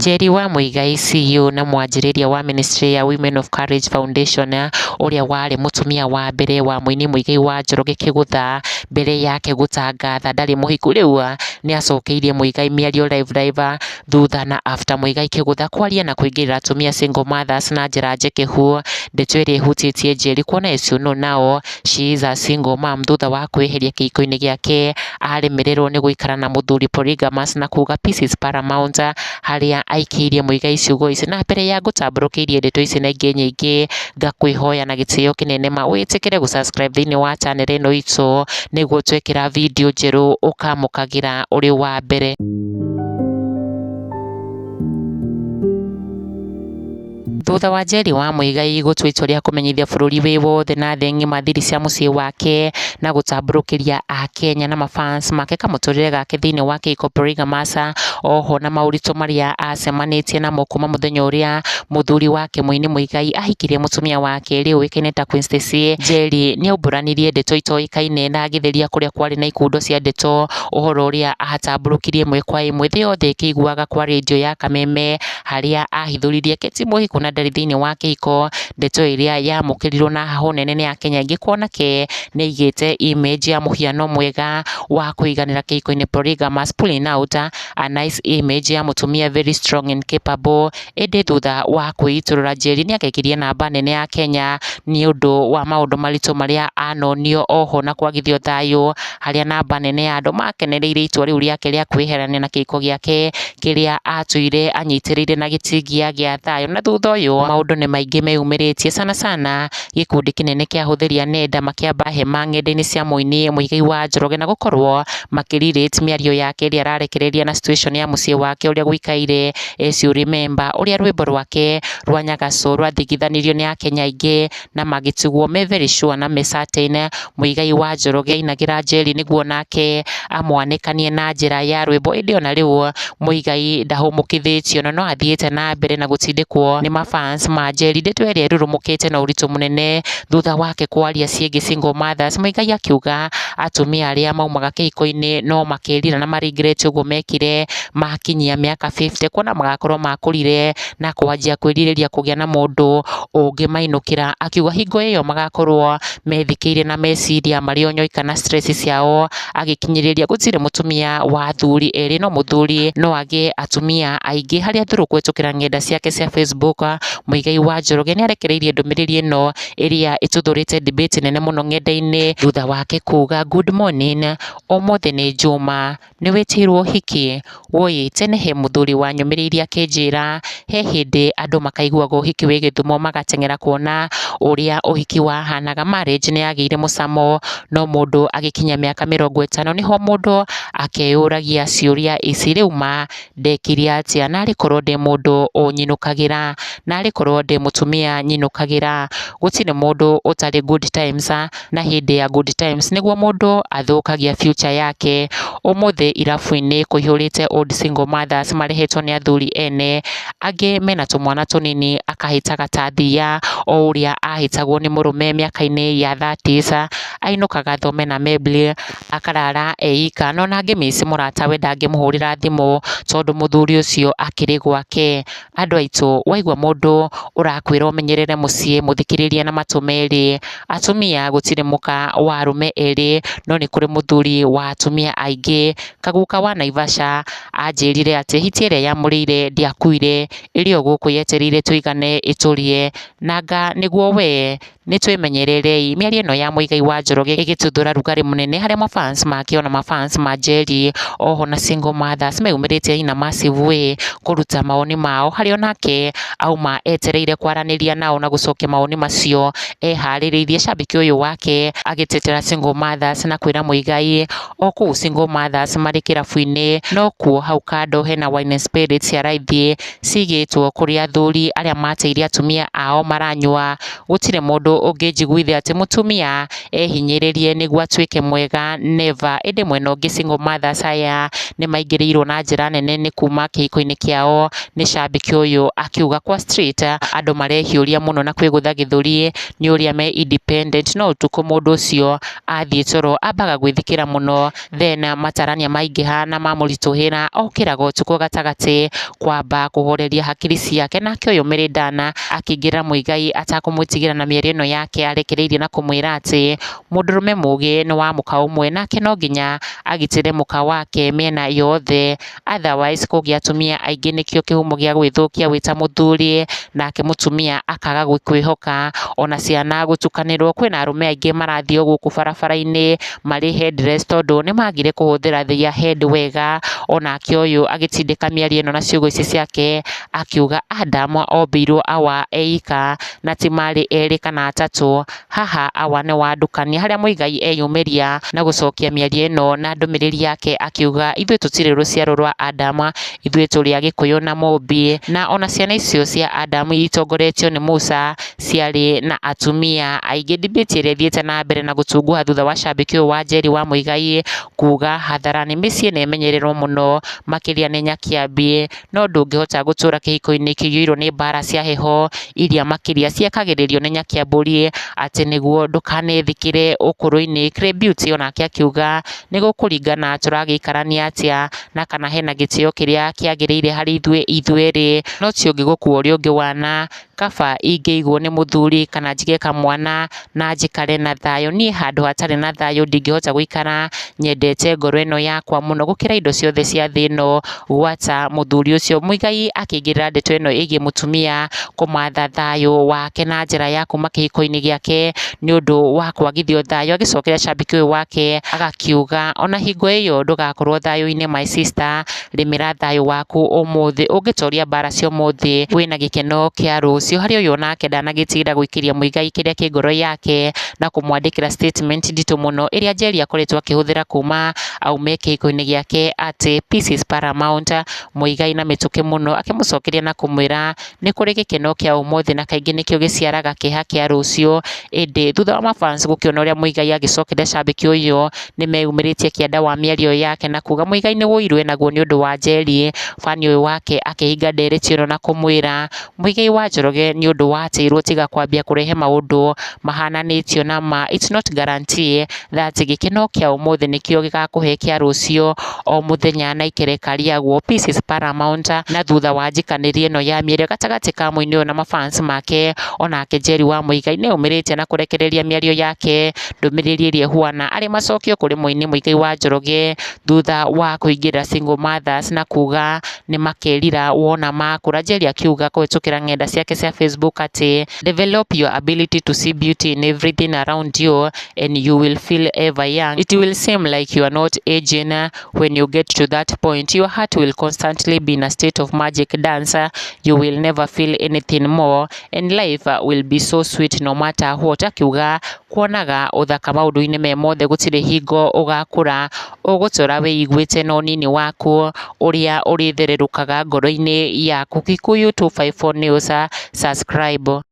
Njeri wa Muigai CEO na mwanjĩrĩria wa Ministry ya Women of Courage Foundation ũrĩa warĩ mũtumia wa mbere wa mũini Muigai wa Njoroge Kĩgũtha mbere yake gũtangatha ndarĩ mũhiku rĩu nĩacokeirie Muigai mĩario live thutha na after Muigai Kĩgũtha kwaria na kũingĩrĩra atumia single mothers na njĩra njĩkĩhu. Ndeto ĩrĩa ĩhutĩtie Njeri kuona Isiolo nao she is a single mom thutha wa kwĩheria kĩhiko-inĩ gĩake aremererwo nĩ gũikara na mũthuri polygamous na kuga peace is paramount harĩa aikĩirie Muigai ciugo ici na mbere ya gũtambũrũkĩirie ndeto ici na ingĩ nyingĩ ngakũĩhoya na gĩtĩo kĩnene wĩtĩkĩre gũ subscribe thĩinĩ wa channel ĩno itũ nĩguo twĩkĩra video njerũ ũkamũkagĩra ũrĩ wa mbere. Thutha wa Njeri wa Muigai gũtua itua rĩa kũmenyithia bũrũri wĩ wothe na thĩ ng'ima thiri cia mũciĩ wake na gũtambũrũkĩria Akenya na mafans make kamũtũrĩre gake thĩinĩ wa kĩhiko polygamous, oho na maũritũ marĩa acemanĩtie namo kuma mũthenya ũrĩa mũthuri wake mũini Muigai ahikirie mũtumia wake rĩu ũĩkaine ta Queen Stacy, Njeri nĩaumbũranirie ndeto itoĩkaine na agĩtheria kũrĩa kwarĩ na ikundo cia ndeto ũhoro ũrĩa ahatambũrũkirie ĩmwe kwa ĩmwe thĩ yothe ĩkĩiguaga kwa radio ya Kameme harĩa ahithũririe keti mũhiku na ndarĩ thĩinĩ wa kĩhiko. Ndeto ĩrĩa yamũkĩrirwo na haho nene nĩ Akenya aingĩ kuona ke nĩigĩte image ya mũhiano mwega wa kũiganĩra kĩhiko-inĩ polygamous pulling out a nice image ya mũtumia very strong and capable. Ĩndĩ thutha wa kwĩitũrũra Njeri nĩagekirie namba nene ya Kenya nĩ ũndũ wa maũndũ maritũ marĩa anonio oho na kwagithio thayũ harĩa namba nene ya andũ makenereire itua rĩu rĩake rĩa kwĩherania na kĩhiko gĩake kĩrĩa atũire anyitĩrĩire na gĩtingia gĩa thayũ. Na thutha ũyũ maũndũ nĩ maingĩ meyumĩrĩtie sana gĩkundi kĩnene kĩa ahũthĩri a nenda makĩamba hema ng'enda-inĩ cia mũini Muigai wa Njoroge na gũkorwo makĩrirĩti mĩario yake ĩrĩa ararekereria na situation ya mũciĩ wake ũrĩa gũikaire as you remember, ũrĩa rwĩmbo rwake rwa Nyagaco rwathigithanirio nĩ Akenya aingĩ na magĩtigwo me very sure na me certain Muigai wa Njoroge ainagĩra Njeri nĩguo nake amwanĩkanie na njĩra ya rwĩmbo. Ĩndĩ ona rĩu Muigai ndahũmũkithĩtio na no athiĩte na mbere na gũtindĩkwo nĩ mafans ma Njeri. Ndeto ĩrĩa ĩrũrũmũkĩte na ũritũ mũnene thutha wake kwaria ciĩgiĩ single mothers, Muigai akiuga atumia arĩa maumaga kĩhiko-inĩ no makĩrira na maregret ũguo mekire makinyia mĩaka 50 kuona magakorwo makũrire na kwanjia kwĩrirĩria kũgĩa na mũndũ ũngĩmainũkĩra. Akiuga hingo ĩyo magakorwo methikĩire na meciria marĩ onyoi kana stress ciao, agĩkinyĩrĩria gũtirĩ mũtumia wa athuri erĩ no mũthuri no agĩe atumia aingĩ. Harĩa through kũhĩtũkĩra ng'enda ciake cia Facebook Muigai wa Njoroge nĩarekereirie ndũmĩrĩri ĩno ĩrĩa ĩtuthũrĩte debate nene mũno ng'enda-inĩ thutha wake kuga good morning, ũmũthĩ nĩ Juma, nĩwĩtĩirwo ũhiki? Woi tene he mũthuri wanyũmĩrĩirie akĩnjĩra he hĩndĩ andũ makaiguaga ũhiki wĩ Gĩthumo magateng'era kuona ũrĩa ũhiki wahanaga, marriage nĩyagĩire mũcamo no mũndũ agĩkinya mĩaka 50 nĩho mũndũ akeyũragia ciũria ici, rĩu ma ndekire atĩa, narĩ korwo ndĩ mũndũ ũnyinũkagĩra, narĩ korwo ndĩ mũtumia nyinũkagĩra. Gũtirĩ mũndũ ũtarĩ good times na hĩndĩ ya good times nĩguo mũndũ athũkagia future yake. Ũmũthĩ irabu-inĩ kũihũrĩte old single mothers marehetwo nĩ athuri ene, angĩ mena tũmwana tũnini akahĩtaga ta thia o ũrĩa ahĩtagwo nĩ mũrũme mĩaka-inĩ ya 30s, ainũkaga thome na mebli akarara eika, no nangĩ miss mũratawe ndangĩmũhũrĩra thimũ tondũ mũthuri ũcio akĩrĩ gwake. Andũ aitũ waigua mũndũ ũrakwĩra ũmenyerere mũciĩ mũthikĩrĩrie na matũ merĩ, atumia gũtirĩ mũka wa arũme erĩ no nĩ kũrĩ mũthuri wa atumia aingĩ. Kaguka wa Naivasha anjĩrire atĩ hiti ĩrĩa yamũrĩire ndiakuire, ĩrĩ o gũkũ yetereire tũigane ĩtũrie, nanga nĩguo we nĩtwĩmenyererei. Mĩario ĩno ya Muigai wa Njoroge ĩgĩtuthũra rugarĩ mũnene harĩa mafans make ona mafans ma Njeri oho na single mothers meyumĩrĩtie ina massive way kũruta mawoni mao, harĩa onake auma etereire kwaranĩria nao na gũcokia mawoni macio eharĩrĩirie. Shabiki ũyũ wake agĩtetera single mothers na kwĩra Muigai o kũu single mothers marĩ kĩrabu-inĩ no kuo hau kando hena wine spirits cia raithi cigĩtwo kũrĩ athuri arĩa mateire atumia ao maranyua. Gũtirĩ mũndũ ũndũ ũngĩnjiguithia atĩ mũtumia ehinyĩrĩrie nĩguo atuĩke mwega never. Ĩndĩ mwena ũngĩ single mothers aya nĩ maingĩrĩirwo na njĩra nene nĩ kuma kĩhiko-inĩ kĩao nĩ cambĩki ũyũ, akiuga kwa street andũ marehiũria mũno na kwĩgũtha gĩthũri nĩ ũrĩa me independent, no ũtukũ mũndũ ũcio athiĩ toro ambaga gwĩthikĩra mũno, then matarania maingĩha na mamũritũhĩra okĩraga ũtukũ gatagatĩ kwamba kũhoreria hakiri ciake, nake ũyũ Mĩrĩndana akĩingĩrĩra Muigai atakũmwĩtigĩra na mĩario ĩno yake arekereirie na kũmwĩra atĩ mũndũrũme mũgĩ nĩ wa mũka ũmwe, nake no nginya agitĩre mũka wake mĩena yothe, otherwise kũgĩa atumia aingĩ nĩkĩo kĩhumo gĩa gwĩthũkia wĩ ta mũthuri, nake mũtumia akaga kwĩhoka, ona ciana gũtukanĩrwo. Kwĩna arũme aingĩ marathiĩ gũkũ barabara-inĩ marĩ headless tondũ nĩ magire kũhũthĩra their head wega, onake ũyũ agĩtindĩka mĩario ĩno na ciugo ici ciake akiuga Adam ombĩirwo awa eika na ti marĩ erĩ kana atatũ, haha awa nĩ wandukania, harĩa Muigai eyumĩria na gũcokia mĩario ĩno na ndũmĩrĩri yake akiuga ithuĩ tũtirĩ rũciaro rwa Adam, ithuĩ tũrĩ Agĩkũyũ na Mũmbi, na ona ciana icio cia Adam itongoretio nĩ Musa ciarĩ na atumia aingĩ. Debate ĩrĩa ĩthiĩte na mbere na gũtunguha thutha wa cambĩki ũyũ wa Njeri wa Muigai kuga hadharani mĩciĩ nĩ ĩmenyererwo mũno makĩria nĩ Nyakĩambi, no ndũngĩhota gũtũra kĩhiko-inĩ kĩiyũirwo nĩ mbara cia heho iria makĩria ciekagĩrĩrio nĩ Nyakĩambũri atĩ nĩguo ndũkanethikĩre ũkũrũ-inĩ. Clay Beauty onake akiuga nĩ gũkũringana tũragĩikarania atĩa na kana hena gĩtĩo kĩrĩa kĩagĩrĩire harĩ ithuĩ erĩ, no ti ũngĩ gũkua ũrĩa ũngĩ wana, kaba ingĩigwo nĩ mũthuri kana njige kamwana na njikare na thayũ. Niĩ handũ hatarĩ na thayũ ndingĩhota gũikara, nyendete ngoro ĩno yakwa mũno gũkĩra indo ciothe cia thĩ ĩno, gwata mũthuri ũcio. Muigai akĩingĩrĩra ndeto ĩno ĩgiĩ mũtumia kũmatha thayũ wake na njĩra ya kuma kĩhiko-inĩ gĩake nĩ ũndũ wa kwagithio thayũ, agĩcokera cambĩki ũyũ wake agakiuga ona hingo ĩyo ndũgakorwo thayũ-inĩ my sister, rĩmĩra thayũ waku ũmũthĩ, ũngĩtoria mbara cia ũmũthĩ wĩna gĩkeno kĩa rũciũ. Harĩ ũyũ nake ndanagĩtigĩra gwĩkĩria Muigai kĩrĩa kĩ ngoro yake na kũmwandĩkĩra statement nditũ mũno ĩrĩa Njeri akoretwo akĩhũthĩra kuma aume kĩhiko-inĩ gĩake atĩ peace is paramount. Muigai na mĩtũkĩ mũno akĩmũcokeria na kũmwĩra nĩ kũrĩ gĩkeno kĩa ũmũthĩ na kaingĩ nĩkĩo gĩciaraga kĩeha kĩa rũciũ. Ĩndĩ thutha wa mafans gũkĩona ũrĩa Muigai agĩcokeria cambĩki ũyũ nĩ meyumĩrĩtie kĩanda wa mĩario yake na kuga Muigai nĩ wũiru enaguo nĩ ũndũ wa Njeri. Fani ũyũ wake akĩhinga ndeereti ĩno na kũmwĩra Muigai wa Njoroge nĩ ũndũ watĩirwo tiga kwambia kũrehe maũndũ mahananĩtio na ma, it's not guarantee that gĩkeno kĩa ũmũthĩ nĩkĩo gĩgakũhe kĩa rũciũ o mũthenya na ikereka rĩaguo. Peace is paramount. Na thutha wa njikanĩri ĩno ya mĩario gatagatĩ ka mũini ũyũ na mafans make, onake Njeri wa Muigai nĩ aumĩrĩte na kũrekereria mĩario yake, ndũmĩrĩri ĩrĩa ĩhuana arĩ macokio kũrĩ mũini Muigai wa Njoroge thutha wa kũingĩrĩra single mothers na kuga nĩ makerira wona makũra. Njeri akiuga kũhĩtũkĩra ng'enda ciake cia Facebook atĩ develop your ability to see beauty in everything around you and you will feel ever young. It will seem like you are not aging. When you get to that point, your heart will constantly be in a state of magic dance. You will never feel anything more and life will be so sweet no matter what. Akiuga kuonaga ũthaka maũndũ-inĩ me mothe gũtirĩ hingo ũgakũra, ũgũtũra wĩiguĩte na ũnini waku ũrĩa ũrĩthererũkaga ngoro-inĩ yaku. Gĩkũyũ 254 News, subscribe.